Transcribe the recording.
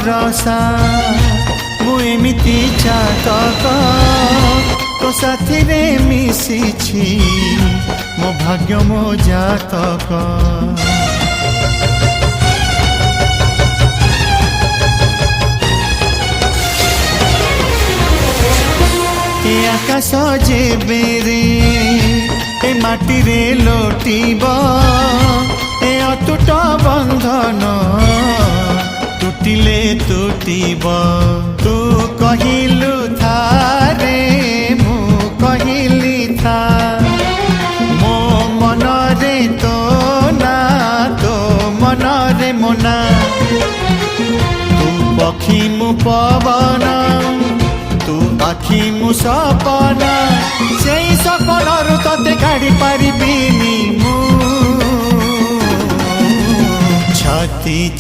भरोसा मु एमिति चातक तो साथी रे मिशिछि मो भाग्य मो जातक ए आकाश जे बेरे ए माटी रे लोटिब ए अटूट बंधन टूटिले टूटिब तू कहिलु थारे मु कहिली था मो मन रे तो ना तो मन रे मोना तू पक्षी मु पवन तू आखि मु सपना से सपन तते काढ़ी पारिबिनी मु छाती